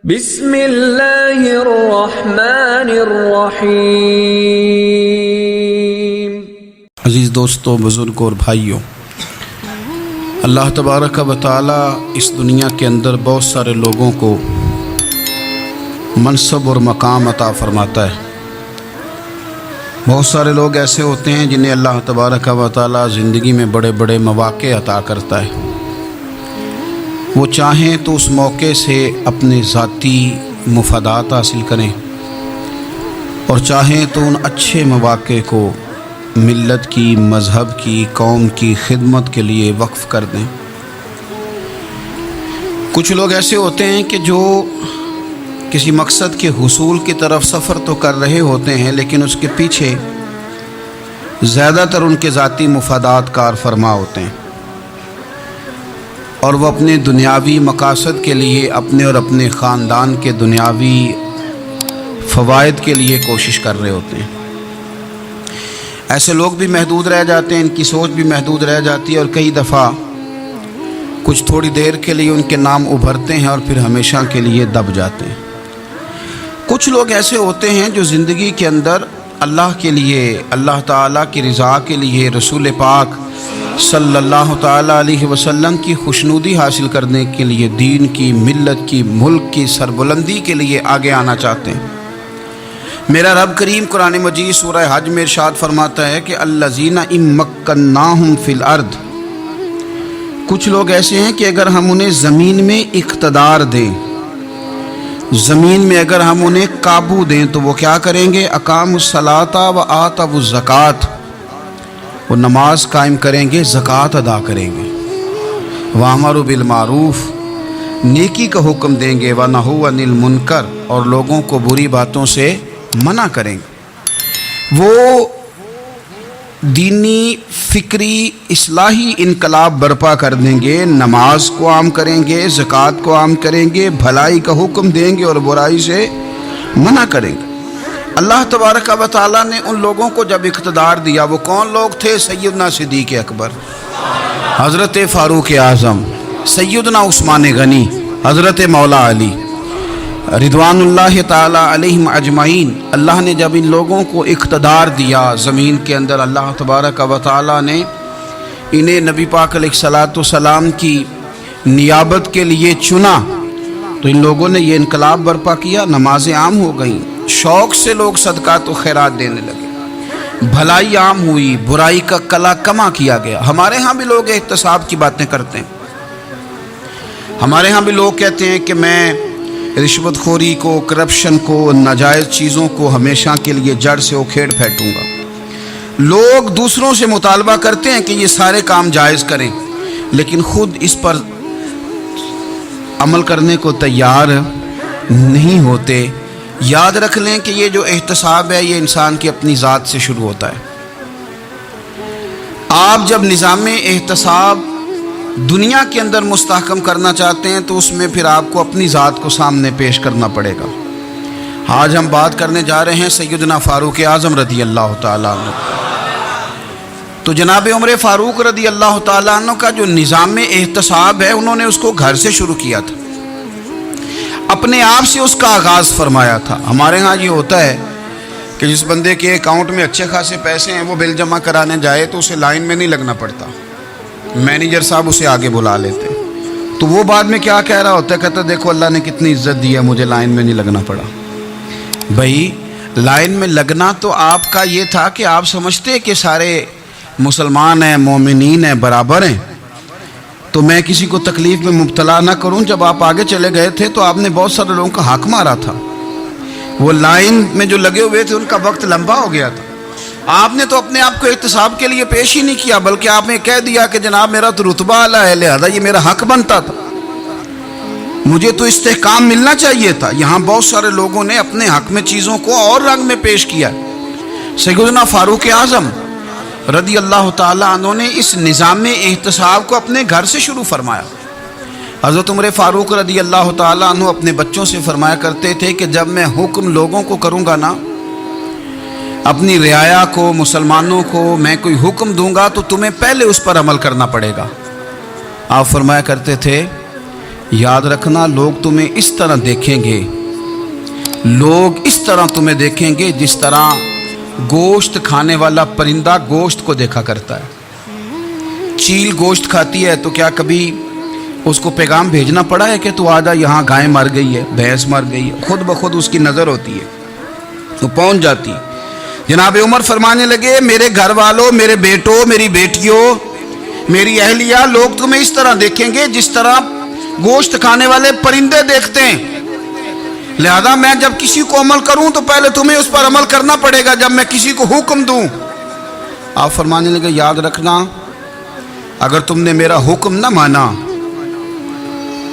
بسم اللہ الرحمن الرحیم۔ عزیز دوستو، بزرگوں اور بھائیوں، اللہ تبارک و تعالی اس دنیا کے اندر بہت سارے لوگوں کو منصب اور مقام عطا فرماتا ہے۔ بہت سارے لوگ ایسے ہوتے ہیں جنہیں اللہ تبارک و تعالی زندگی میں بڑے بڑے مواقع عطا کرتا ہے۔ وہ چاہیں تو اس موقع سے اپنے ذاتی مفادات حاصل کریں، اور چاہیں تو ان اچھے مواقع کو ملت کی، مذہب کی، قوم کی خدمت کے لیے وقف کر دیں۔ کچھ لوگ ایسے ہوتے ہیں کہ جو کسی مقصد کے حصول کی طرف سفر تو کر رہے ہوتے ہیں، لیکن اس کے پیچھے زیادہ تر ان کے ذاتی مفادات کار فرما ہوتے ہیں، اور وہ اپنے دنیاوی مقاصد کے لیے، اپنے اور اپنے خاندان کے دنیاوی فوائد کے لیے کوشش کر رہے ہوتے ہیں۔ ایسے لوگ بھی محدود رہ جاتے ہیں، ان کی سوچ بھی محدود رہ جاتی ہے، اور کئی دفعہ کچھ تھوڑی دیر کے لیے ان کے نام ابھرتے ہیں اور پھر ہمیشہ کے لیے دب جاتے ہیں۔ کچھ لوگ ایسے ہوتے ہیں جو زندگی کے اندر اللہ کے لیے، اللہ تعالیٰ کی رضا کے لیے، رسول پاک صلی اللہ تعالیٰ علیہ وسلم کی خوشنودی حاصل کرنے کے لیے، دین کی، ملت کی، ملک کی سربلندی کے لیے آگے آنا چاہتے ہیں۔ میرا رب کریم قرآن مجید سورہ حج میں ارشاد فرماتا ہے کہ الذین ان مکناہم فی الارض، کچھ لوگ ایسے ہیں کہ اگر ہم انہیں زمین میں اقتدار دیں، زمین میں اگر ہم انہیں قابو دیں، تو وہ کیا کریں گے؟ اقاموا الصلاۃ و آتوا الزکوٰۃ، وہ نماز قائم کریں گے، زکوٰۃ ادا کریں گے، وامروا بالمعروف، نیکی کا حکم دیں گے، ونہوا عن المنکر، اور لوگوں کو بری باتوں سے منع کریں گے۔ وہ دینی، فکری، اصلاحی انقلاب برپا کر دیں گے، نماز کو عام کریں گے، زکوٰۃ کو عام کریں گے، بھلائی کا حکم دیں گے اور برائی سے منع کریں گے۔ اللہ تبارک و تعالیٰ نے ان لوگوں کو جب اقتدار دیا، وہ کون لوگ تھے؟ سیدنا صدیق اکبر، حضرت فاروق اعظم، سیدنا عثمان غنی، حضرت مولا علی رضوان اللہ تعالیٰ علیہم اجمعین۔ اللہ نے جب ان لوگوں کو اقتدار دیا زمین کے اندر، اللہ تبارک و تعالیٰ نے انہیں نبی پاک علیہ الصلاۃ والسلام کی نیابت کے لیے چنا، تو ان لوگوں نے یہ انقلاب برپا کیا، نمازیں عام ہو گئیں، شوق سے لوگ صدقات و خیرات دینے لگے، بھلائی عام ہوئی، برائی کا کلا کما کیا گیا۔ ہمارے ہاں بھی لوگ احتساب کی باتیں کرتے ہیں، ہمارے ہاں بھی لوگ کہتے ہیں کہ میں رشوت خوری کو، کرپشن کو، ناجائز چیزوں کو ہمیشہ کے لیے جڑ سے اکھیڑ پھینکوں گا۔ لوگ دوسروں سے مطالبہ کرتے ہیں کہ یہ سارے کام جائز کریں، لیکن خود اس پر عمل کرنے کو تیار نہیں ہوتے۔ یاد رکھ لیں کہ یہ جو احتساب ہے، یہ انسان کی اپنی ذات سے شروع ہوتا ہے۔ آپ جب نظام احتساب دنیا کے اندر مستحکم کرنا چاہتے ہیں، تو اس میں پھر آپ کو اپنی ذات کو سامنے پیش کرنا پڑے گا۔ آج ہم بات کرنے جا رہے ہیں سیدنا فاروق اعظم رضی اللہ تعالیٰ عنہ۔ تو جناب عمر فاروق رضی اللہ تعالیٰ عنہ کا جو نظام احتساب ہے، انہوں نے اس کو گھر سے شروع کیا تھا، اپنے آپ سے اس کا آغاز فرمایا تھا۔ ہمارے ہاں یہ ہوتا ہے کہ جس بندے کے اکاؤنٹ میں اچھے خاصے پیسے ہیں، وہ بل جمع کرانے جائے تو اسے لائن میں نہیں لگنا پڑتا، مینیجر صاحب اسے آگے بلا لیتے، تو وہ بعد میں کیا کہہ رہا ہوتا ہے؟ کہتا دیکھو اللہ نے کتنی عزت دی ہے، مجھے لائن میں نہیں لگنا پڑا۔ بھائی لائن میں لگنا تو آپ کا یہ تھا کہ آپ سمجھتے کہ سارے مسلمان ہیں، مومنین ہیں، برابر ہیں، تو میں کسی کو تکلیف میں مبتلا نہ کروں۔ جب آپ آگے چلے گئے تھے تو آپ نے بہت سارے لوگوں کا حق مارا تھا، وہ لائن میں جو لگے ہوئے تھے ان کا وقت لمبا ہو گیا تھا۔ آپ نے تو اپنے آپ کو احتساب کے لیے پیش ہی نہیں کیا، بلکہ آپ نے کہہ دیا کہ جناب میرا تو رتبہ اعلیٰ ہے، لہذا یہ میرا حق بنتا تھا، مجھے تو استحکام ملنا چاہیے تھا۔ یہاں بہت سارے لوگوں نے اپنے حق میں چیزوں کو اور رنگ میں پیش کیا۔ سیدنا فاروق اعظم رضی اللہ تعالیٰ عنہ نے اس نظام احتساب کو اپنے گھر سے شروع فرمایا۔ حضرت عمر فاروق رضی اللہ تعالیٰ عنہ اپنے بچوں سے فرمایا کرتے تھے کہ جب میں حکم لوگوں کو کروں گا نا، اپنی رعایا کو، مسلمانوں کو میں کوئی حکم دوں گا، تو تمہیں پہلے اس پر عمل کرنا پڑے گا۔ آپ فرمایا کرتے تھے یاد رکھنا لوگ تمہیں اس طرح دیکھیں گے، لوگ اس طرح تمہیں دیکھیں گے جس طرح گوشت کھانے والا پرندہ گوشت کو دیکھا کرتا ہے۔ چیل گوشت کھاتی ہے تو کیا کبھی اس کو پیغام بھیجنا پڑا ہے کہ تو آجا یہاں گائے مر گئی ہے، بھینس مر گئی ہے؟ خود بخود اس کی نظر ہوتی ہے، وہ پہنچ جاتی ہے۔ جناب عمر فرمانے لگے میرے گھر والوں، میرے بیٹوں، میری بیٹیوں، میری اہلیہ، لوگ تمہیں اس طرح دیکھیں گے جس طرح گوشت کھانے والے پرندے دیکھتے ہیں، لہذا میں جب کسی کو عمل کروں تو پہلے تمہیں اس پر عمل کرنا پڑے گا جب میں کسی کو حکم دوں۔ آپ فرمانے لگے یاد رکھنا اگر تم نے میرا حکم نہ مانا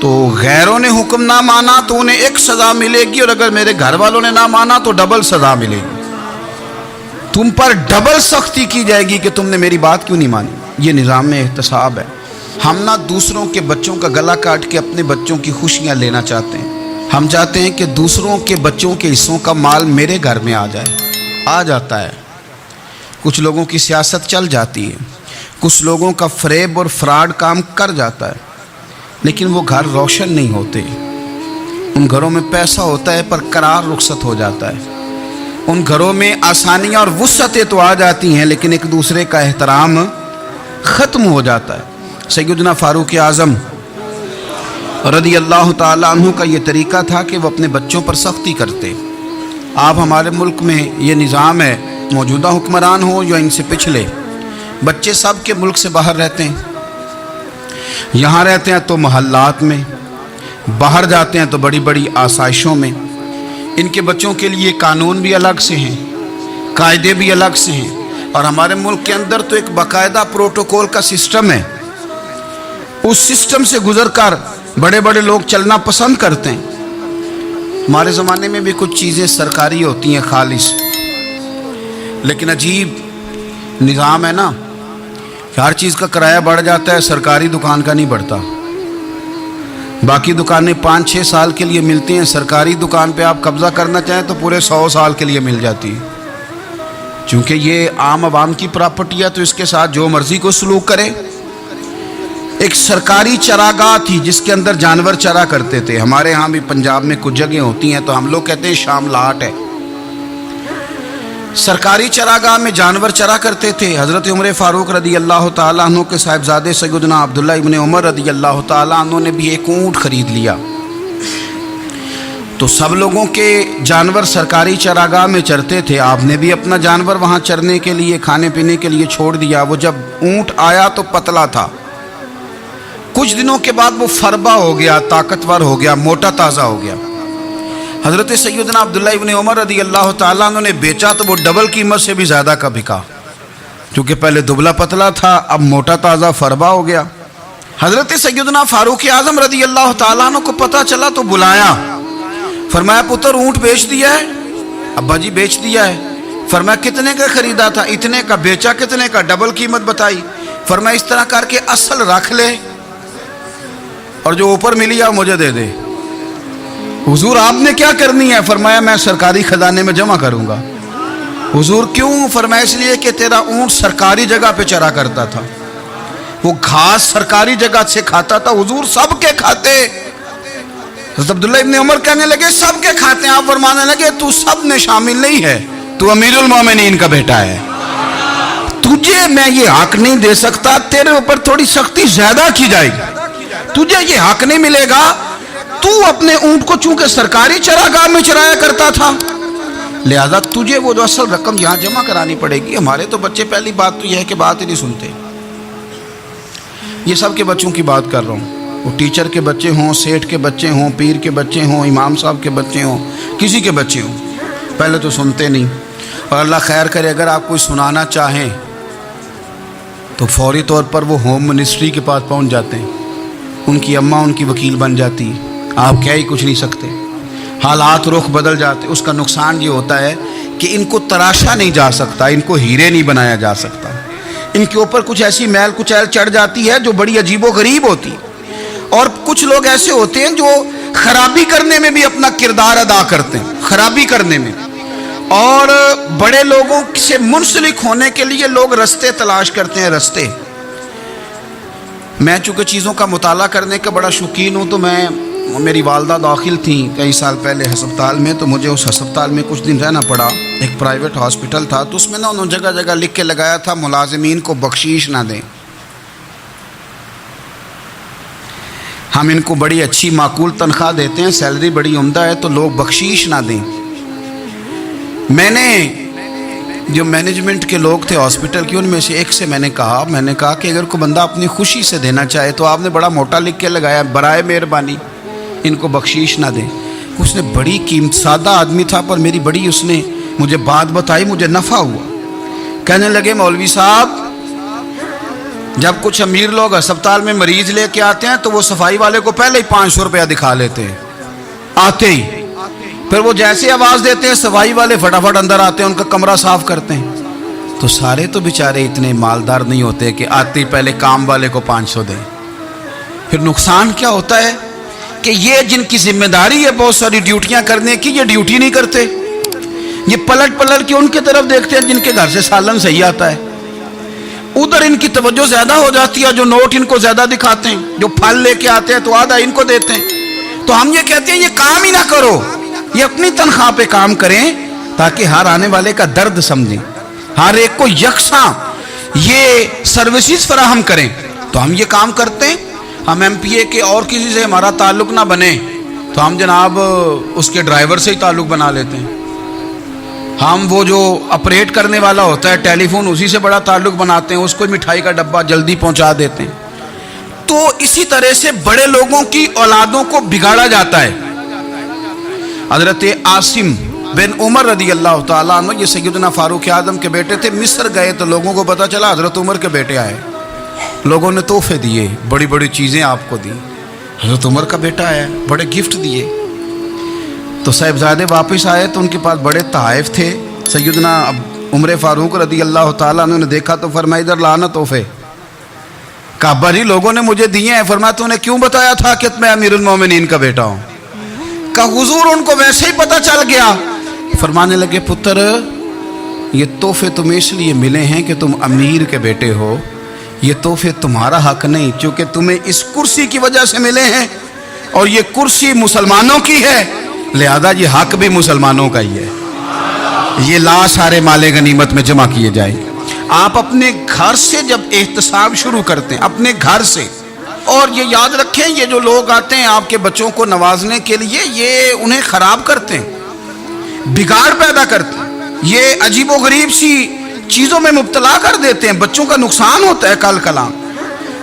تو غیروں نے حکم نہ مانا تو انہیں ایک سزا ملے گی، اور اگر میرے گھر والوں نے نہ مانا تو ڈبل سزا ملے گی، تم پر ڈبل سختی کی جائے گی کہ تم نے میری بات کیوں نہیں مانی۔ یہ نظام احتساب ہے۔ ہم نہ دوسروں کے بچوں کا گلا کاٹ کے اپنے بچوں کی خوشیاں لینا چاہتے ہیں، ہم چاہتے ہیں کہ دوسروں کے بچوں کے حصوں کا مال میرے گھر میں آ جائے، آ جاتا ہے۔ کچھ لوگوں کی سیاست چل جاتی ہے، کچھ لوگوں کا فریب اور فراڈ کام کر جاتا ہے، لیکن وہ گھر روشن نہیں ہوتے۔ ان گھروں میں پیسہ ہوتا ہے پر قرار رخصت ہو جاتا ہے، ان گھروں میں آسانیاں اور وسعتیں تو آ جاتی ہیں لیکن ایک دوسرے کا احترام ختم ہو جاتا ہے۔ سیدنا فاروق اعظم رضی اللہ تعالیٰ عنہ کا یہ طریقہ تھا کہ وہ اپنے بچوں پر سختی کرتے۔ آپ ہمارے ملک میں یہ نظام ہے، موجودہ حکمران ہو یا ان سے پچھلے، بچے سب کے ملک سے باہر رہتے ہیں، یہاں رہتے ہیں تو محلات میں، باہر جاتے ہیں تو بڑی بڑی آسائشوں میں۔ ان کے بچوں کے لیے قانون بھی الگ سے ہیں، قاعدے بھی الگ سے ہیں، اور ہمارے ملک کے اندر تو ایک باقاعدہ پروٹوکول کا سسٹم ہے، اس سسٹم سے گزر کر بڑے بڑے لوگ چلنا پسند کرتے ہیں۔ ہمارے زمانے میں بھی کچھ چیزیں سرکاری ہوتی ہیں خالص، لیکن عجیب نظام ہے نا، ہر چیز کا کرایہ بڑھ جاتا ہے، سرکاری دکان کا نہیں بڑھتا۔ باقی دکانیں 5-6 سال کے لیے ملتی ہیں، سرکاری دکان پہ آپ قبضہ کرنا چاہیں تو پورے 100 سال کے لیے مل جاتی ہے، چونکہ یہ عام عوام کی پراپرٹی ہے تو اس کے ساتھ جو مرضی کو سلوک کرے۔ ایک سرکاری چراگاہ تھی جس کے اندر جانور چرا کرتے تھے، ہمارے ہاں بھی پنجاب میں کچھ جگہیں ہوتی ہیں تو ہم لوگ کہتے ہیں شام لاٹ ہے۔ سرکاری چراگاہ میں جانور چرا کرتے تھے۔ حضرت عمر فاروق رضی اللہ تعالیٰ عنہ کے صاحبزادے سیدنا عبداللہ ابن عمر رضی اللہ تعالیٰ عنہ نے بھی ایک اونٹ خرید لیا، تو سب لوگوں کے جانور سرکاری چراگاہ میں چرتے تھے، آپ نے بھی اپنا جانور وہاں چرنے کے لیے، کھانے پینے کے لیے چھوڑ دیا۔ وہ جب اونٹ آیا تو پتلا تھا، کچھ دنوں کے بعد وہ فربا ہو گیا، طاقتور ہو گیا، موٹا تازہ ہو گیا۔ حضرت سیدنا عبداللہ ابن عمر رضی اللہ تعالیٰ عنہ نے بیچا تو وہ ڈبل قیمت سے بھی زیادہ کا بکا، کیونکہ پہلے دبلا پتلا تھا، اب موٹا تازہ فربا ہو گیا۔ حضرت سیدنا فاروق اعظم رضی اللہ تعالیٰ عنہ کو پتہ چلا تو بلایا، فرمایا پتر اونٹ بیچ دیا ہے؟ ابا جی بیچ دیا ہے۔ فرمایا کتنے کا خریدا تھا؟ اتنے کا۔ بیچا کتنے کا؟ ڈبل قیمت بتائی۔ فرمایا اس طرح کر کے اصل رکھ لے اور جو اوپر ملی ہے مجھے دے دے۔ حضور آپ نے کیا کرنی ہے؟ فرمایا میں سرکاری خزانے میں جمع کروں گا۔ حضور کیوں؟ فرمایا اس لیے کہ تیرا اونٹ سرکاری جگہ پہ چرا کرتا تھا، وہ گھاس سرکاری جگہ سے کھاتا تھا۔ حضور سب کے کھاتے۔ حضرت عبداللہ ابن عمر کہنے لگے سب کے کھاتے ہیں۔ آپ فرمانے لگے تو سب میں شامل نہیں ہے، تو امیر المومنین کا بیٹا ہے، تجھے میں یہ حق نہیں دے سکتا، تیرے اوپر تھوڑی سختی زیادہ کی جائے گی، تجھے یہ حق نہیں ملے گا۔ تو اپنے اونٹ کو چونکہ سرکاری چراگاہ میں چرایا کرتا تھا، لہذا تجھے وہ جو اصل رقم یہاں جمع کرانی پڑے گی۔ ہمارے تو بچے پہلی بات تو یہ ہے کہ بات ہی نہیں سنتے۔ یہ سب کے بچوں کی بات کر رہا ہوں، وہ ٹیچر کے بچے ہوں، سیٹھ کے بچے ہوں، پیر کے بچے ہوں، امام صاحب کے بچے ہوں، کسی کے بچے ہوں، پہلے تو سنتے نہیں۔ اور اللہ خیر کرے اگر آپ کوئی سنانا چاہیں تو فوری طور پر وہ ہوم منسٹری کے پاس پہنچ جاتے ہیں، ان کی اماں ان کی وکیل بن جاتی، آپ کہہ ہی کچھ نہیں سکتے، حالات رخ بدل جاتے۔ اس کا نقصان یہ ہوتا ہے کہ ان کو تراشا نہیں جا سکتا، ان کو ہیرے نہیں بنایا جا سکتا، ان کے اوپر کچھ ایسی میل کچیل چڑھ جاتی ہے جو بڑی عجیب و غریب ہوتی۔ اور کچھ لوگ ایسے ہوتے ہیں جو خرابی کرنے میں بھی اپنا کردار ادا کرتے ہیں، خرابی کرنے میں، اور بڑے لوگوں سے منسلک ہونے کے لیے لوگ رستے تلاش کرتے ہیں۔ رستے میں چونکہ چیزوں کا مطالعہ کرنے کا بڑا شوقین ہوں، تو میری والدہ داخل تھیں کئی سال پہلے ہسپتال میں، تو مجھے اس ہسپتال میں کچھ دن رہنا پڑا۔ ایک پرائیویٹ ہاسپٹل تھا، تو اس میں انہوں نے جگہ جگہ لکھ کے لگایا تھا ملازمین کو بخشیش نہ دیں، ہم ان کو بڑی اچھی معقول تنخواہ دیتے ہیں، سیلری بڑی عمدہ ہے، تو لوگ بخشیش نہ دیں۔ میں نے جو مینجمنٹ کے لوگ تھے ہاسپٹل کے، ان میں سے ایک سے میں نے کہا کہ اگر کوئی بندہ اپنی خوشی سے دینا چاہے تو آپ نے بڑا موٹا لکھ کے لگایا برائے مہربانی ان کو بخشیش نہ دیں۔ اس نے بڑی قیمت، سادہ آدمی تھا پر میری بڑی اس نے مجھے بات بتائی، مجھے نفع ہوا۔ کہنے لگے مولوی صاحب، جب کچھ امیر لوگ ہسپتال میں مریض لے کے آتے ہیں تو وہ صفائی والے کو پہلے ہی 500 روپیہ دکھا لیتے ہیں آتے ہی، پھر وہ جیسے آواز دیتے ہیں صفائی والے فٹافٹ اندر آتے ہیں، ان کا کمرہ صاف کرتے ہیں۔ تو سارے تو بیچارے اتنے مالدار نہیں ہوتے کہ آتے ہی پہلے کام والے کو 500 دیں۔ پھر نقصان کیا ہوتا ہے کہ یہ جن کی ذمہ داری ہے بہت ساری ڈیوٹیاں کرنے کی، یہ ڈیوٹی نہیں کرتے، یہ پلٹ کے ان کی طرف دیکھتے ہیں جن کے گھر سے سالن صحیح آتا ہے، ادھر ان کی توجہ زیادہ ہو جاتی ہے، جو نوٹ ان کو زیادہ دکھاتے ہیں، جو پھل لے کے آتے ہیں تو آدھا ان کو دیتے ہیں۔ تو ہم یہ کہتے ہیں یہ کام ہی نہ کرو، یہ اپنی تنخواہ پہ کام کریں تاکہ ہر آنے والے کا درد سمجھیں، ہر ایک کو یکساں یہ سروسز فراہم کریں۔ تو ہم یہ کام کرتے ہیں۔ ہم ایم پی اے کے اور کسی سے ہمارا تعلق نہ بنے تو ہم جناب اس کے ڈرائیور سے ہی تعلق بنا لیتے ہیں، ہم وہ جو آپریٹ کرنے والا ہوتا ہے ٹیلی فون اسی سے بڑا تعلق بناتے ہیں، اس کو مٹھائی کا ڈبہ جلدی پہنچا دیتے ہیں۔ تو اسی طرح سے بڑے لوگوں کی اولادوں کو بگاڑا جاتا ہے۔ حضرت عاصم بن عمر رضی اللہ تعالیٰ عنہ، یہ سیدنا فاروق اعظم کے بیٹے تھے، مصر گئے تو لوگوں کو پتا چلا حضرت عمر کے بیٹے آئے، لوگوں نے تحفے دیے، بڑی بڑی چیزیں آپ کو دی، حضرت عمر کا بیٹا آیا، بڑے گفٹ دیے۔ تو صاحبزادے واپس آئے تو ان کے پاس بڑے تحائف تھے۔ سیدنا عمر فاروق رضی اللہ تعالیٰ عنہ نے دیکھا تو فرمایا ادھر لانا تحفے۔ کعبہ جی لوگوں نے مجھے دیے ہیں۔ فرمایا تو نے کیوں بتایا تھا کہ میں امیر المومنین کا بیٹا ہوں؟ کہ حضور ان کو ویسے ہی پتہ چل گیا۔ فرمانے لگے پتر یہ تحفے تمہیں اس لیے ملے ہیں کہ تم امیر کے بیٹے ہو، یہ تحفے تمہارا حق نہیں، چونکہ تمہیں اس کرسی کی وجہ سے ملے ہیں اور یہ کرسی مسلمانوں کی ہے، لہذا یہ حق بھی مسلمانوں کا ہی ہے، یہ لا سارے مال غنیمت میں جمع کیے جائیں۔ آپ اپنے گھر سے جب احتساب شروع کرتے ہیں، اپنے گھر سے، اور یہ یاد رکھیں یہ جو لوگ آتے ہیں آپ کے بچوں کو نوازنے کے لیے، یہ انہیں خراب کرتے ہیں، بگاڑ پیدا کرتے ہیں، یہ عجیب و غریب سی چیزوں میں مبتلا کر دیتے ہیں، بچوں کا نقصان ہوتا ہے کل کلام۔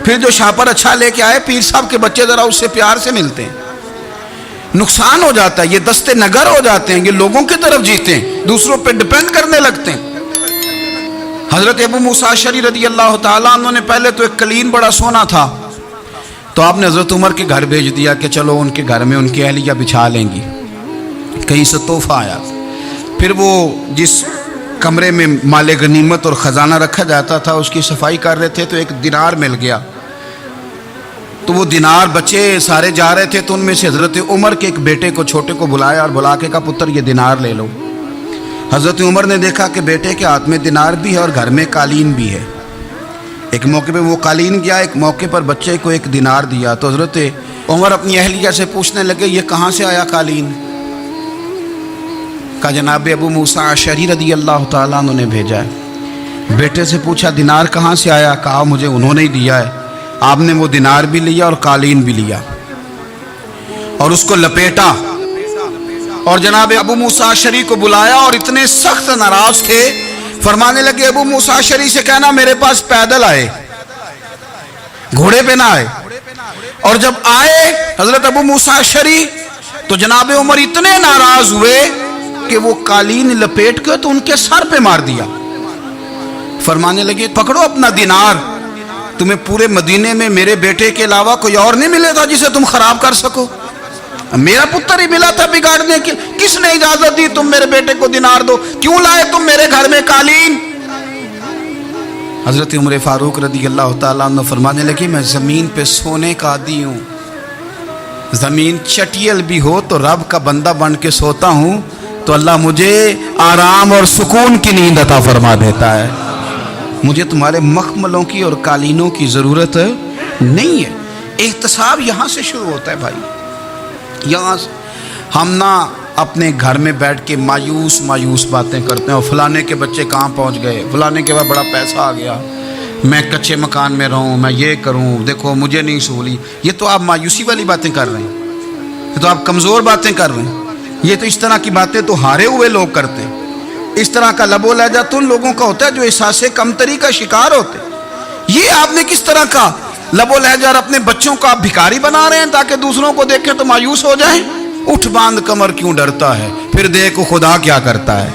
پھر جو شاپر اچھا لے کے آئے پیر صاحب کے بچے ذرا اس سے پیار سے ملتے ہیں، نقصان ہو جاتا ہے، یہ دستے نگر ہو جاتے ہیں، یہ لوگوں کی طرف جیتے ہیں، دوسروں پہ ڈیپینڈ کرنے لگتے ہیں۔ حضرت ابو موسیٰ اشعری رضی اللہ تعالیٰ عنہ نے پہلے تو ایک قلین بڑا سونا تھا، تو آپ نے حضرت عمر کے گھر بھیج دیا کہ چلو ان کے گھر میں ان کی اہلیہ بچھا لیں گی، کہیں سے تحفہ آیا۔ پھر وہ جس کمرے میں مال غنیمت اور خزانہ رکھا جاتا تھا اس کی صفائی کر رہے تھے تو ایک دینار مل گیا، تو وہ دینار بچے سارے جا رہے تھے، تو ان میں سے حضرت عمر کے ایک بیٹے کو چھوٹے کو بلایا اور بلا کے کہا پتر یہ دینار لے لو۔ حضرت عمر نے دیکھا کہ بیٹے کے ہاتھ میں دینار بھی ہے اور گھر میں قالین بھی ہے، ایک موقع پہ وہ قالین گیا، ایک موقع پر بچے کو ایک دینار دیا۔ تو حضرت عمر اپنی اہلیہ سے پوچھنے لگے یہ کہاں سے آیا قالین؟ کہا جناب ابو موسیٰ اشعری رضی اللہ تعالیٰ عنہ نے بھیجا ہے۔ بیٹے سے پوچھا دینار کہاں سے آیا؟ کہا مجھے انہوں نے ہی دیا ہے۔ آپ نے وہ دینار بھی لیا اور قالین بھی لیا اور اس کو لپیٹا اور جناب ابو موسیٰ اشعری کو بلایا اور اتنے سخت ناراض تھے، فرمانے لگے ابو موسیٰ اشعری سے کہنا میرے پاس پیدل آئے، گھوڑے پہ نہ آئے۔ اور جب آئے حضرت ابو موسیٰ اشعری تو جناب عمر اتنے ناراض ہوئے کہ وہ قالین لپیٹ کے تو ان کے سر پہ مار دیا۔ فرمانے لگے پکڑو اپنا دینار، تمہیں پورے مدینے میں میرے بیٹے کے علاوہ کوئی اور نہیں ملے گا جسے تم خراب کر سکو، میرا پتر ہی ملا تھا بگاڑنے کی، کس نے اجازت دی تم میرے بیٹے کو دینار دو؟ کیوں لائے تم میرے گھر میں قالین؟ حضرت عمر فاروق رضی اللہ تعالیٰ عنہ فرمانے لگے میں زمین پہ سونے کا عادی ہوں، زمین چٹیل بھی ہو تو رب کا بندہ بن کے سوتا ہوں تو اللہ مجھے آرام اور سکون کی نیند عطا فرما دیتا ہے، مجھے تمہارے مخملوں کی اور قالینوں کی ضرورت نہیں ہے۔ احتساب یہاں سے شروع ہوتا ہے بھائی، یہاں سے۔ ہم نہ اپنے گھر میں بیٹھ کے مایوس باتیں کرتے ہیں، اور فلانے کے بچے کہاں پہنچ گئے، فلانے کے بعد بڑا پیسہ آ گیا، میں کچے مکان میں رہوں، میں یہ کروں، دیکھو مجھے نہیں سہولی۔ یہ تو آپ مایوسی والی باتیں کر رہے ہیں، یہ تو آپ کمزور باتیں کر رہے ہیں۔ یہ تو اس طرح کی باتیں تو ہارے ہوئے لوگ کرتے ہیں۔ اس طرح کا لب و لہجہ تو ان لوگوں کا ہوتا ہے جو احساس کمتری کا شکار ہوتے ہیں۔ یہ آپ نے کس طرح کا لب و لہجہ، اور اپنے بچوں کو آپ بھکاری بنا رہے ہیں تاکہ دوسروں کو دیکھیں تو مایوس ہو جائیں۔ اٹھ باندھ کمر کیوں ڈرتا ہے، پھر دیکھو خدا کیا کرتا ہے۔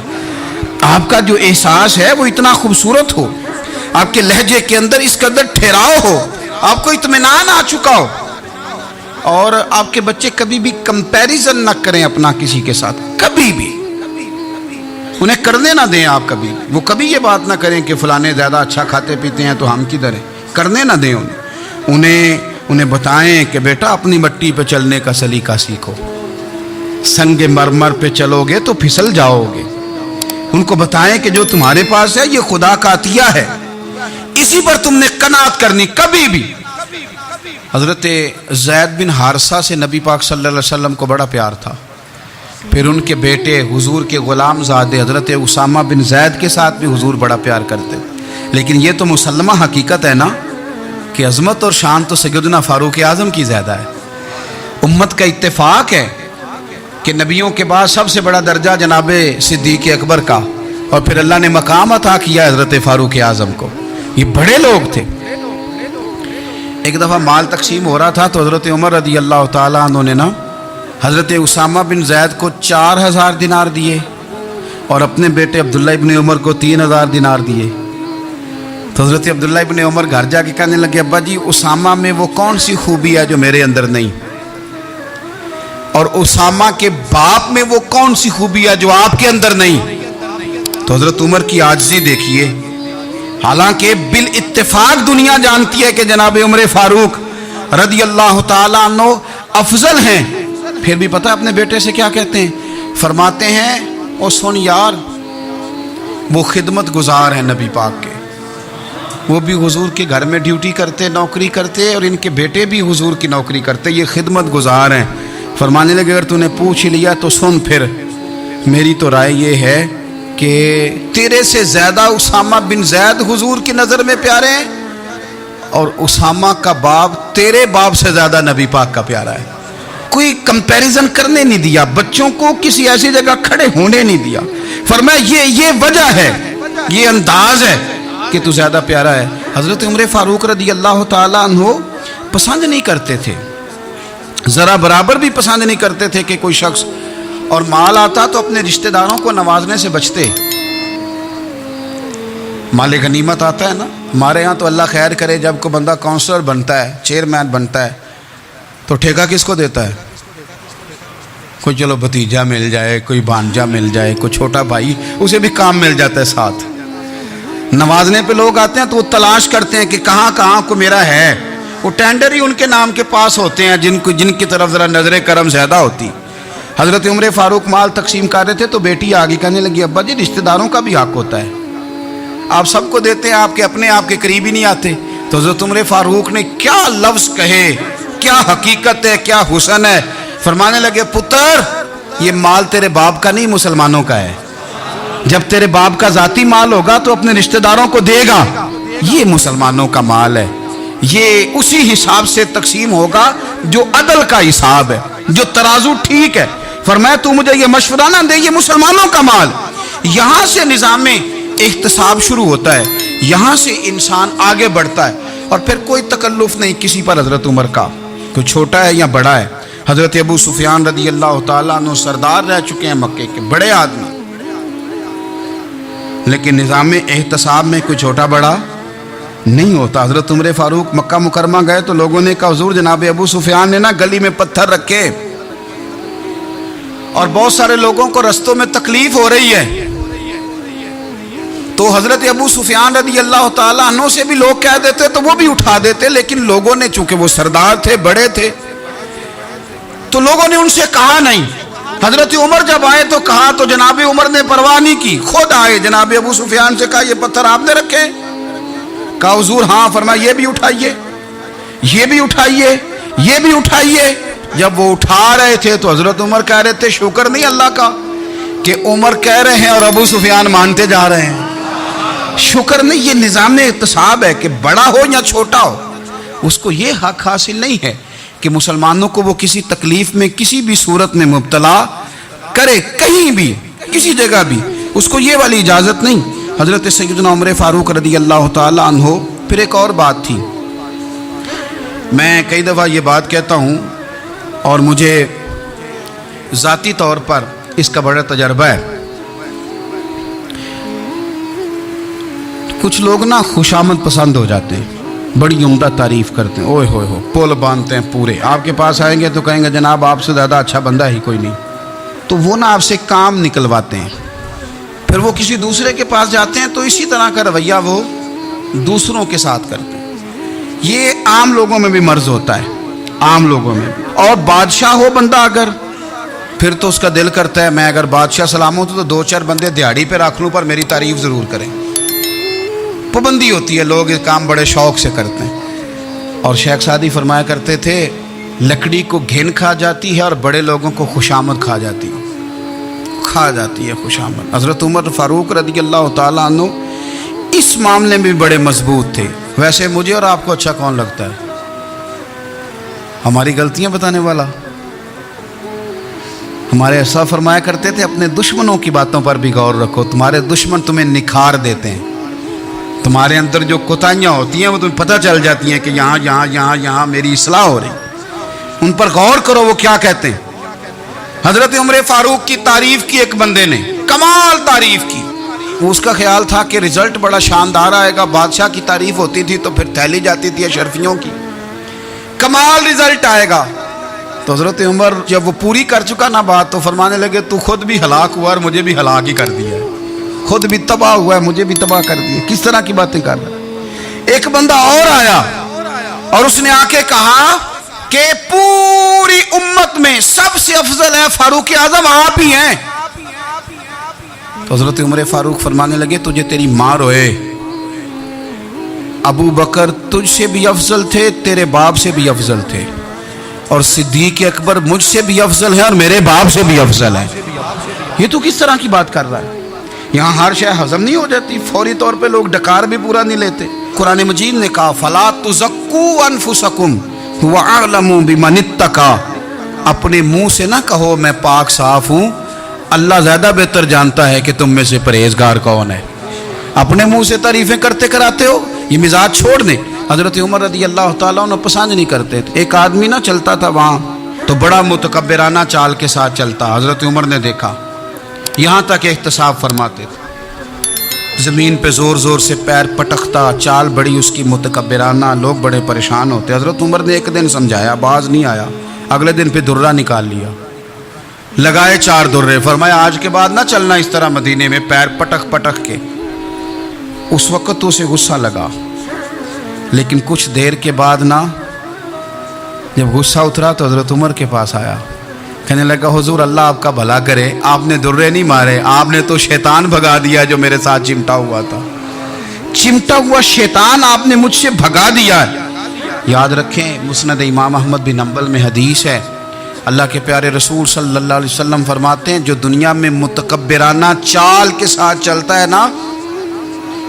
آپ کا جو احساس ہے وہ اتنا خوبصورت ہو، آپ کے لہجے کے اندر اس قدر ٹھہراؤ ہو، آپ کو اطمینان آ چکا ہو، اور آپ کے بچے کبھی بھی کمپیریزن نہ کریں اپنا کسی کے ساتھ، کبھی بھی انہیں کرنے نہ دیں۔ آپ کبھی وہ کبھی یہ بات نہ کریں کہ فلانے زیادہ اچھا کھاتے پیتے ہیں تو ہم کدھر ہیں، کرنے نہ دیں انہیں بتائیں کہ بیٹا اپنی مٹی پہ چلنے کا سلیقہ سیکھو، سنگ مرمر پہ چلو گے تو پھسل جاؤ گے۔ ان کو بتائیں کہ جو تمہارے پاس ہے یہ خدا کا عطیہ ہے، اسی پر تم نے قناعت کرنی کبھی بھی۔ حضرت زید بن حارثہ سے نبی پاک صلی اللہ علیہ وسلم کو بڑا پیار تھا، پھر ان کے بیٹے حضور کے غلام زادے حضرت اسامہ بن زید کے ساتھ بھی حضور بڑا پیار کرتے۔ لیکن یہ تو مسلمہ حقیقت ہے نا کہ عظمت اور شان تو سیدنا فاروق اعظم کی زیادہ ہے۔ امت کا اتفاق ہے کہ نبیوں کے بعد سب سے بڑا درجہ جناب صدیق اکبر کا، اور پھر اللہ نے مقام عطا کیا حضرت فاروق اعظم کو۔ یہ بڑے لوگ تھے۔ ایک دفعہ مال تقسیم ہو رہا تھا تو حضرت عمر رضی اللہ تعالیٰ عنہ نے نا حضرت اسامہ بن زید کو 4000 دینار دیے، اور اپنے بیٹے عبداللہ ابن عمر کو 3000 دینار دیے۔ تو حضرت عبداللہ ابن عمر گھر جا کے کہنے لگے، ابا جی اسامہ میں وہ کون سی خوبی ہے جو میرے اندر نہیں، اور اسامہ کے باپ میں وہ کون سی خوبی ہے جو آپ کے اندر نہیں۔ تو حضرت عمر کی عاجزی دیکھیے، حالانکہ بالاتفاق دنیا جانتی ہے کہ جناب عمر فاروق رضی اللہ تعالیٰ عنہ افضل ہیں، پھر بھی پتہ اپنے بیٹے سے کیا کہتے ہیں، فرماتے ہیں او سن یار، وہ خدمت گزار ہیں نبی پاک کے، وہ بھی حضور کے گھر میں ڈیوٹی کرتے، نوکری کرتے، اور ان کے بیٹے بھی حضور کی نوکری کرتے، یہ خدمت گزار ہیں۔ فرمانے لگے اگر تو نے پوچھ لیا تو سن، پھر میری تو رائے یہ ہے کہ تیرے سے زیادہ اسامہ بن زید حضور کی نظر میں پیارے ہیں، اور اسامہ کا باپ تیرے باپ سے زیادہ نبی پاک کا پیارا ہے۔ کوئی کمپیریزن کرنے نہیں دیا، بچوں کو کسی ایسی جگہ کھڑے ہونے نہیں دیا۔ فرمایا یہ وجہ ہے، یہ انداز ہے کہ تو زیادہ پیارا ہے۔ حضرت عمر فاروق رضی اللہ تعالیٰ عنہ پسند نہیں کرتے تھے، ذرا برابر بھی پسند نہیں کرتے تھے کہ کوئی شخص اور مال آتا تو اپنے رشتہ داروں کو نوازنے سے بچتے۔ مال غنیمت آتا ہے نا، ہمارے ہاں تو اللہ خیر کرے جب کوئی بندہ کونسلر بنتا ہے، چیئرمین بنتا ہے، تو ٹھیکہ کس کو دیتا ہے؟ کوئی چلو بھتیجا مل جائے، کوئی بھانجا مل جائے، کوئی چھوٹا بھائی، اسے بھی کام مل جاتا ہے ساتھ۔ نوازنے پہ لوگ آتے ہیں تو وہ تلاش کرتے ہیں کہ کہاں کہاں کو میرا ہے، وہ ٹینڈر ہی ان کے نام کے پاس ہوتے ہیں جن کی طرف ذرا نظر کرم زیادہ ہوتی۔ حضرت عمر فاروق مال تقسیم کر رہے تھے تو بیٹی آگے کہنے لگی، ابا جی رشتہ داروں کا بھی حق ہوتا ہے، آپ سب کو دیتے ہیں، آپ کے اپنے آپ کے قریب ہی نہیں آتے۔ تو حضرت عمر فاروق نے کیا لفظ کہے، کیا حقیقت ہے، کیا حسن ہے۔ فرمانے لگے پتر یہ مال تیرے باپ کا نہیں مسلمانوں کا ہے، جب تیرے باپ کا ذاتی مال ہوگا تو اپنے رشتہ داروں کو دے گا، یہ مسلمانوں کا مال ہے، یہ اسی حساب سے تقسیم ہوگا جو عدل کا حساب ہے، جو ترازو ٹھیک ہے۔ فرمایا تو مجھے یہ مشورہ نہ دے، یہ مسلمانوں کا مال۔ یہاں سے نظام احتساب شروع ہوتا ہے، یہاں سے انسان آگے بڑھتا ہے، اور پھر کوئی تکلف نہیں کسی پر حضرت عمر کا، کوئی چھوٹا ہے یا بڑا ہے۔ حضرت ابو سفیان رضی اللہ تعالیٰ عنہ سردار رہ چکے ہیں مکے کے، بڑے آدمی، لیکن نظام احتساب میں کوئی چھوٹا بڑا نہیں ہوتا۔ حضرت عمر فاروق مکہ مکرمہ گئے تو لوگوں نے کہا حضور جناب ابو سفیان نے نا گلی میں پتھر رکھے، اور بہت سارے لوگوں کو رستوں میں تکلیف ہو رہی ہے۔ تو حضرت ابو سفیان رضی اللہ تعالیٰ عنہ سے بھی لوگ کہہ دیتے تو وہ بھی اٹھا دیتے، لیکن لوگوں نے چونکہ وہ سردار تھے، بڑے تھے، تو لوگوں نے ان سے کہا نہیں۔ حضرت عمر جب آئے تو کہا تو جناب عمر نے پرواہ نہیں کی، خود آئے جناب ابو سفیان سے کہا یہ پتھر آپ نے رکھے؟ کہا حضور ہاں۔ فرمایا یہ بھی اٹھائیے، یہ بھی اٹھائیے، یہ بھی اٹھائیے۔ جب وہ اٹھا رہے تھے تو حضرت عمر کہہ رہے تھے شکر نہیں اللہ کا کہ عمر کہہ رہے ہیں اور ابو سفیان مانتے جا رہے ہیں۔ شکر نہیں، یہ نظام احتساب ہے کہ بڑا ہو یا چھوٹا ہو، اس کو یہ حق حاصل نہیں ہے کہ مسلمانوں کو وہ کسی تکلیف میں کسی بھی صورت میں مبتلا کرے، کہیں بھی کسی جگہ بھی، اس کو یہ والی اجازت نہیں۔ حضرت سیدنا عمر فاروق رضی اللہ تعالی عنہ۔ پھر ایک اور بات تھی، میں کئی دفعہ یہ بات کہتا ہوں اور مجھے ذاتی طور پر اس کا بڑا تجربہ ہے۔ کچھ لوگ نا خوشامد پسند ہو جاتے ہیں، بڑی عمدہ تعریف کرتے ہیں، اوئے ہوئے ہو پول باندھتے ہیں پورے، آپ کے پاس آئیں گے تو کہیں گے جناب آپ سے زیادہ اچھا بندہ ہی کوئی نہیں، تو وہ نا آپ سے کام نکلواتے ہیں۔ پھر وہ کسی دوسرے کے پاس جاتے ہیں تو اسی طرح کا رویہ وہ دوسروں کے ساتھ کرتے ہیں۔ یہ عام لوگوں میں بھی مرض ہوتا ہے، عام لوگوں میں۔ اور بادشاہ ہو بندہ اگر، پھر تو اس کا دل کرتا ہے میں اگر بادشاہ سلام ہوں تو دو چار بندے دیہڑی پہ رکھ لوں پر میری تعریف ضرور کریں۔ پابندی ہوتی ہے، لوگ یہ کام بڑے شوق سے کرتے ہیں۔ اور شیخ سعدی فرمایا کرتے تھے لکڑی کو گھن کھا جاتی ہے اور بڑے لوگوں کو خوشامد کھا جاتی ہے خوشامد۔ حضرت عمر فاروق رضی اللہ تعالیٰ عنہ اس معاملے میں بھی بڑے مضبوط تھے۔ ویسے مجھے اور آپ کو اچھا کون لگتا ہے؟ ہماری غلطیاں بتانے والا؟ ہمارے ایسا فرمایا کرتے تھے اپنے دشمنوں کی باتوں پر بھی غور رکھو، تمہارے دشمن تمہیں نکھار دیتے ہیں، تمہارے اندر جو کوتاہیاں ہوتی ہیں وہ تمہیں پتہ چل جاتی ہیں کہ یہاں میری اصلاح ہو رہی، ان پر غور کرو وہ کیا کہتے ہیں۔ حضرت عمر فاروق کی تعریف کی ایک بندے نے، کمال تعریف کی، اس کا خیال تھا کہ رزلٹ بڑا شاندار آئے گا، بادشاہ کی تعریف ہوتی تھی تو پھر تھیلی جاتی تھی اشرفیوں کی، کمال رزلٹ آئے گا۔ تو حضرت عمر جب وہ پوری کر چکا نا بات تو فرمانے لگے تو خود بھی ہلاک ہوا اور مجھے بھی ہلاک ہی کر دیا ہے، خود بھی تباہ ہوا ہے مجھے بھی تباہ کر دیا۔ کس طرح کی باتیں کر رہا ہے؟ ایک بندہ اور آیا اور اس نے آ کے کہا کہ پوری امت میں سب سے افضل ہے فاروق اعظم آپ ہی ہیں۔ تو حضرت عمر فاروق فرمانے لگے تجھے تیری ماں روئے، ابو بکر تجھ سے بھی افضل تھے، تیرے باپ سے بھی افضل تھے، اور صدیق اکبر مجھ سے بھی افضل ہے اور میرے باپ سے بھی افضل ہے۔ یہ تو کس طرح کی بات کر رہا ہے؟ یہاں ہر شے ہضم نہیں ہو جاتی، فوری طور پہ لوگ ڈکار بھی پورا نہیں لیتے۔ قرآن مجید نے کہا فَلَا تُزَكُّوا أَنفُسَكُمْ هُوَ أَعْلَمُ بِمَنِ اتَّقَىٰ، اپنے منہ سے نہ کہو میں پاک صاف ہوں، اللہ زیادہ بہتر جانتا ہے کہ تم میں سے پرہیزگار کون ہے۔ اپنے منہ سے تعریفیں کرتے کراتے ہو، یہ مزاج چھوڑ دیں۔ حضرت عمر رضی اللہ تعالیٰ عنہ پسند نہیں کرتے تھے۔ ایک آدمی نہ چلتا تھا وہاں تو بڑا متکبرانہ چال کے ساتھ چلتا، حضرت عمر نے دیکھا، یہاں تک احتساب فرماتے تھے، زمین پہ زور زور سے پیر پٹکتا، چال بڑی اس کی متکبرانہ، لوگ بڑے پریشان ہوتے۔ حضرت عمر نے ایک دن سمجھایا، باز نہیں آیا، اگلے دن پہ درہ نکال لیا، لگائے 4 درے، فرمایا آج کے بعد نہ چلنا اس طرح مدینے میں پیر پٹک پٹک کے۔ اس وقت تو اسے غصہ لگا، لیکن کچھ دیر کے بعد نا جب غصہ اترا تو حضرت عمر کے پاس آیا، کہنے لگا حضور اللہ آپ کا بھلا کرے، آپ نے درے نہیں مارے، آپ نے تو شیطان بھگا دیا جو میرے ساتھ چمٹا ہوا تھا، چمٹا ہوا شیطان آپ نے مجھ سے بھگا دیا ہے۔ یاد رکھیں مسند امام احمد بن حنبل میں حدیث ہے، اللہ کے پیارے رسول صلی اللہ علیہ وسلم فرماتے ہیں جو دنیا میں متکبرانہ چال کے ساتھ چلتا ہے نا،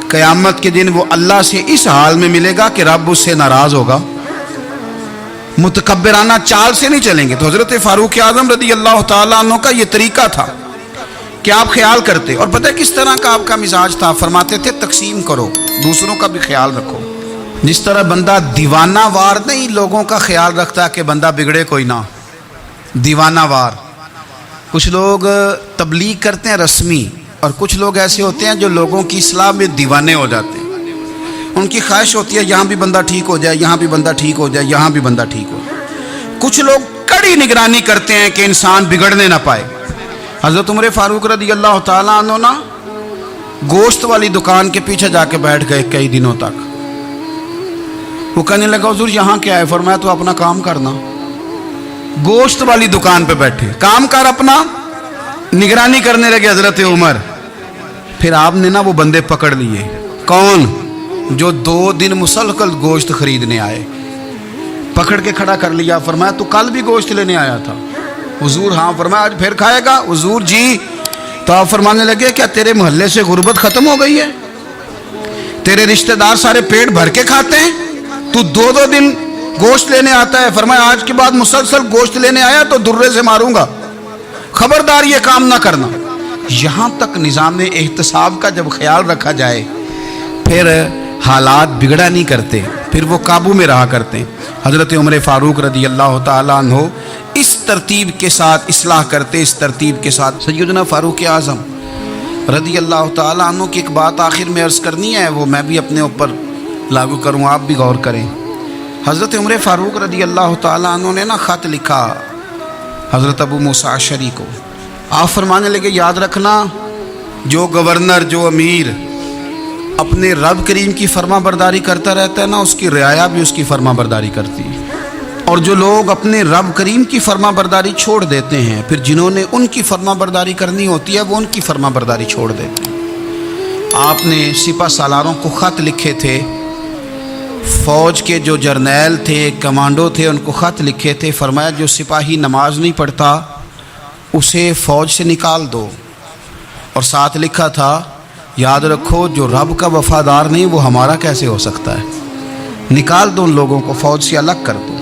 قیامت کے دن وہ اللہ سے اس حال میں ملے گا کہ رب اس سے ناراض ہوگا، متکبرانہ چال سے نہیں چلیں گے۔ تو حضرت فاروق اعظم رضی اللہ تعالیٰ عنہ کا یہ طریقہ تھا کہ آپ خیال کرتے، اور پتہ کس طرح کا آپ کا مزاج تھا، فرماتے تھے تقسیم کرو، دوسروں کا بھی خیال رکھو۔ جس طرح بندہ دیوانہ وار نہیں لوگوں کا خیال رکھتا کہ بندہ بگڑے کوئی نہ، دیوانہ وار۔ کچھ لوگ تبلیغ کرتے ہیں رسمی، اور کچھ لوگ ایسے ہوتے ہیں جو لوگوں کی اصلاح میں دیوانے ہو جاتے ہیں، ان کی خواہش ہوتی ہے یہاں بھی بندہ ٹھیک ہو جائے، یہاں بھی بندہ ٹھیک ہو جائے، یہاں بھی بندہ ٹھیک ہو جائے۔ کچھ لوگ کڑی نگرانی کرتے ہیں کہ انسان بگڑنے نہ پائے۔ حضرت عمر فاروق رضی اللہ تعالیٰ عنہ نا گوشت والی دکان کے پیچھے جا کے بیٹھ گئے کئی دنوں تک۔ وہ کہنے لگا حضور یہاں کیا ہے؟ فرمایا تو اپنا کام کرنا، گوشت والی دکان پہ بیٹھے، کام کر اپنا، نگرانی کرنے لگے حضرت عمر۔ پھر آپ نے نا وہ بندے پکڑ لیے، کون؟ جو 2 دن مسلسل گوشت خریدنے آئے، پکڑ کے کھڑا کر لیا. فرمایا تو کل بھی گوشت لینے آیا تھا؟ حضور ہاں. فرمایا آج پھر کھائے گا؟ حضور جی. تو آپ فرمانے لگے کیا تیرے محلے سے غربت ختم ہو گئی ہے؟ تیرے رشتہ دار سارے پیٹ بھر کے کھاتے ہیں، تو دو دو دن گوشت لینے آتا ہے. فرمایا آج کے بعد مسلسل گوشت لینے آیا تو درے سے ماروں گا، خبردار یہ کام نہ کرنا. یہاں تک نظام احتساب کا جب خیال رکھا جائے پھر حالات بگڑا نہیں کرتے، پھر وہ قابو میں رہا کرتے. حضرت عمر فاروق رضی اللہ تعالیٰ عنہ اس ترتیب کے ساتھ اصلاح کرتے، اس ترتیب کے ساتھ. سیدنا فاروق اعظم رضی اللہ تعالیٰ عنہ کی ایک بات آخر میں عرض کرنی ہے، وہ میں بھی اپنے اوپر لاگو کروں، آپ بھی غور کریں. حضرت عمر فاروق رضی اللہ تعالیٰ عنہ نے خط لکھا حضرت ابو موسیٰ اشعری کو. آپ فرمانے لگے یاد رکھنا، جو گورنر، جو امیر اپنے رب کریم کی فرما برداری کرتا رہتا ہے نا، اس کی رعایا بھی اس کی فرما برداری کرتی ہے. اور جو لوگ اپنے رب کریم کی فرما برداری چھوڑ دیتے ہیں، پھر جنہوں نے ان کی فرما برداری کرنی ہوتی ہے وہ ان کی فرما برداری چھوڑ دیتے ہیں. آپ نے سپہ سالاروں کو خط لکھے تھے، فوج کے جو جرنیل تھے، کمانڈو تھے، ان کو خط لکھے تھے. فرمایا جو سپاہی نماز نہیں پڑھتا اسے فوج سے نکال دو. اور ساتھ لکھا تھا یاد رکھو جو رب کا وفادار نہیں وہ ہمارا کیسے ہو سکتا ہے، نکال دو ان لوگوں کو، فوج سے الگ کر دو.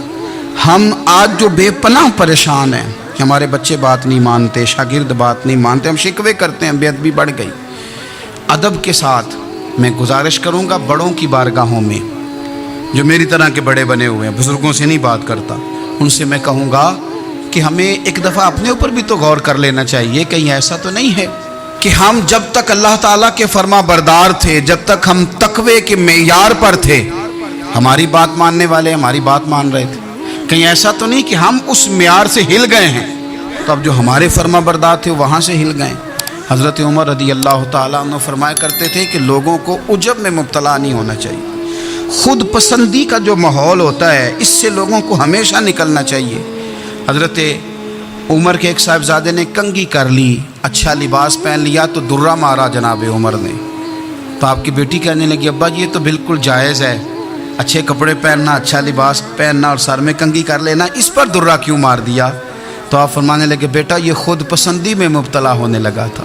ہم آج جو بے پناہ پریشان ہیں، ہمارے بچے بات نہیں مانتے، شاگرد بات نہیں مانتے، ہم شکوے کرتے ہیں، بے ادبی بڑھ گئی. ادب کے ساتھ میں گزارش کروں گا بڑوں کی بارگاہوں میں، جو میری طرح کے بڑے بنے ہوئے ہیں، بزرگوں سے نہیں بات کرتا، ان سے میں کہوں گا کہ ہمیں ایک دفعہ اپنے اوپر بھی تو غور کر لینا چاہیے. کہیں ایسا تو نہیں ہے کہ ہم جب تک اللہ تعالیٰ کے فرما بردار تھے، جب تک ہم تقوی کے معیار پر تھے، ہماری بات ماننے والے ہماری بات مان رہے تھے. کہیں ایسا تو نہیں کہ ہم اس معیار سے ہل گئے ہیں تو اب جو ہمارے فرما بردار تھے وہاں سے ہل گئے. حضرت عمر رضی اللہ تعالیٰ عنہ فرمایا کرتے تھے کہ لوگوں کو عجب میں مبتلا نہیں ہونا چاہیے. خود پسندی کا جو ماحول ہوتا ہے اس سے لوگوں کو ہمیشہ نکلنا چاہیے. حضرت عمر کے ایک صاحبزادے نے کنگھی کر لی، اچھا لباس پہن لیا تو درہ مارا جناب عمر نے. تو آپ کی بیٹی کہنے لگی ابا یہ تو بالکل جائز ہے، اچھے کپڑے پہننا، اچھا لباس پہننا اور سر میں کنگھی کر لینا، اس پر درہ کیوں مار دیا؟ تو آپ فرمانے لگے بیٹا یہ خود پسندی میں مبتلا ہونے لگا تھا،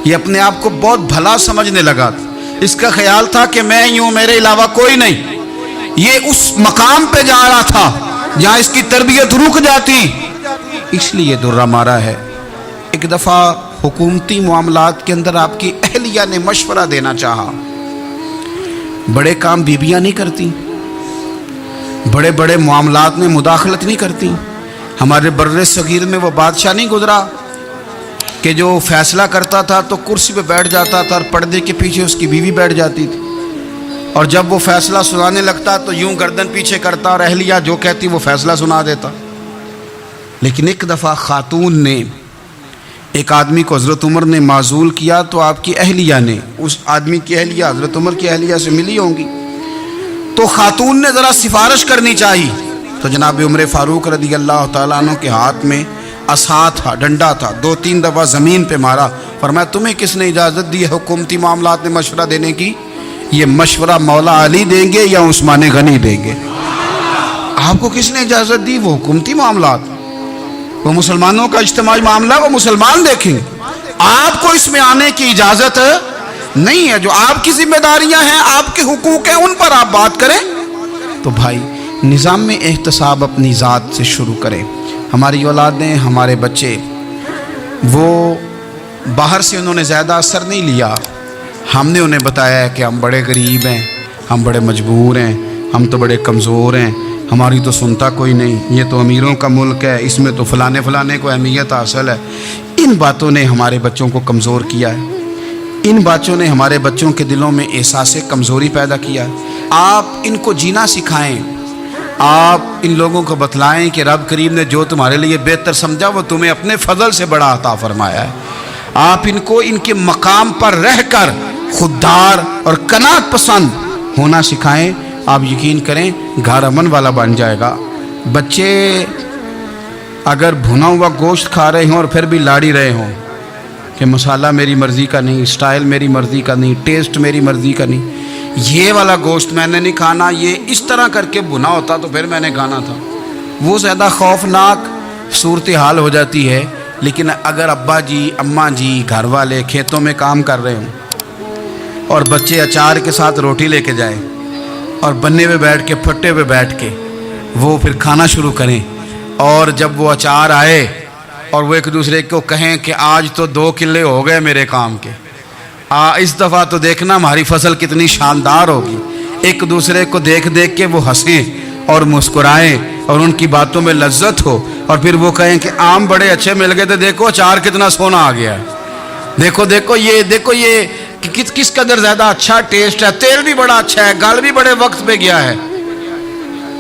یہ اپنے آپ کو بہت بھلا سمجھنے لگا تھا. اس کا خیال تھا کہ میں ہی ہوں، میرے علاوہ کوئی نہیں. یہ اس مقام پہ جا رہا تھا جہاں اس کی تربیت رک جاتی، اس لیے درہ مارا ہے. ایک دفعہ حکومتی معاملات کے اندر آپ کی اہلیہ نے مشورہ دینا چاہا. بڑے کام بیویاں نہیں کرتی، بڑے بڑے معاملات میں مداخلت نہیں کرتی. ہمارے بر صغیر میں وہ بادشاہ نہیں گزرا کہ جو فیصلہ کرتا تھا تو کرسی پہ بیٹھ جاتا تھا اور پردے کے پیچھے اس کی بیوی بیٹھ جاتی تھی، اور جب وہ فیصلہ سنانے لگتا تو یوں گردن پیچھے کرتا اور اہلیہ جو کہتی وہ فیصلہ سنا دیتا. لیکن ایک دفعہ خاتون نے ایک آدمی کو حضرت عمر نے معزول کیا تو آپ کی اہلیہ نے، اس آدمی کی اہلیہ حضرت عمر کی اہلیہ سے ملی ہوں گی، تو خاتون نے ذرا سفارش کرنی چاہیے. تو جناب عمر فاروق رضی اللہ تعالیٰ عنہ کے ہاتھ میں عصا تھا، ڈنڈا تھا، 2-3 دفعہ زمین پہ مارا. فرمایا تمہیں کس نے اجازت دی ہے حکومتی معاملات میں مشورہ دینے کی؟ یہ مشورہ مولا علی دیں گے یا عثمان غنی دیں گے؟ آپ کو کس نے اجازت دی؟ وہ حکومتی معاملات، وہ مسلمانوں کا اجتماعی معاملہ، وہ مسلمان دیکھیں. آپ کو اس میں آنے کی اجازت نہیں ہے. جو آپ کی ذمہ داریاں ہیں، آپ کے حقوق ہیں، ان پر آپ بات کریں. تو بھائی نظام میں احتساب اپنی ذات سے شروع کریں. ہماری اولادیں، ہمارے بچے، وہ باہر سے انہوں نے زیادہ اثر نہیں لیا. ہم نے انہیں بتایا ہے کہ ہم بڑے غریب ہیں، ہم بڑے مجبور ہیں، ہم تو بڑے کمزور ہیں، ہماری تو سنتا کوئی نہیں، یہ تو امیروں کا ملک ہے، اس میں تو فلانے فلانے کو اہمیت حاصل ہے. ان باتوں نے ہمارے بچوں کو کمزور کیا ہے. ان باتوں نے ہمارے بچوں کے دلوں میں احساس کمزوری پیدا کیا ہے. آپ ان کو جینا سکھائیں. آپ ان لوگوں کو بتلائیں کہ رب کریم نے جو تمہارے لیے بہتر سمجھا وہ تمہیں اپنے فضل سے بڑا عطا فرمایا ہے. آپ ان کو ان کے مقام پر رہ کر خوددار اور قناعت پسند ہونا سکھائیں. آپ یقین کریں گھر امن والا بن جائے گا. بچے اگر بھنا ہوا گوشت کھا رہے ہوں اور پھر بھی لاڑی رہے ہوں کہ مسالہ میری مرضی کا نہیں، سٹائل میری مرضی کا نہیں، ٹیسٹ میری مرضی کا نہیں، یہ والا گوشت میں نے نہیں کھانا، یہ اس طرح کر کے بنا ہوتا تو پھر میں نے کھانا تھا۔ وہ زیادہ خوفناک صورتحال ہو جاتی ہے۔ لیکن اگر ابا جی اماں جی گھر والے کھیتوں میں کام کر رہے ہوں اور بچے اچار کے ساتھ روٹی لے کے جائیں اور بننے پہ بیٹھ کے پھٹے پہ بیٹھ کے وہ پھر کھانا شروع کریں، اور جب وہ اچار آئے اور وہ ایک دوسرے کو کہیں کہ آج تو 2 کلے ہو گئے میرے کام کے، اس دفعہ تو دیکھنا ہماری فصل کتنی شاندار ہوگی، ایک دوسرے کو دیکھ دیکھ کے وہ ہنسیں اور مسکرائیں اور ان کی باتوں میں لذت ہو، اور پھر وہ کہیں کہ آم بڑے اچھے مل گئے تھے، دیکھو اچار کتنا سونا آ گیا ہے، دیکھو یہ کس قدر زیادہ اچھا ٹیسٹ ہے، تیل بھی بڑا اچھا ہے، گل بھی بڑے وقت پہ گیا ہے۔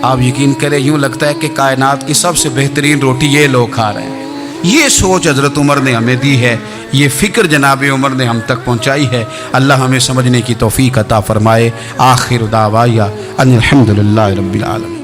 آپ یقین کریں یوں لگتا ہے کہ کائنات کی سب سے بہترین روٹی یہ لوگ کھا رہے ہیں۔ یہ سوچ حضرت عمر نے ہمیں دی ہے، یہ فکر جناب عمر نے ہم تک پہنچائی ہے۔ اللہ ہمیں سمجھنے کی توفیق عطا فرمائے۔ آخر دعوایا ان الحمدللہ رب العالمین۔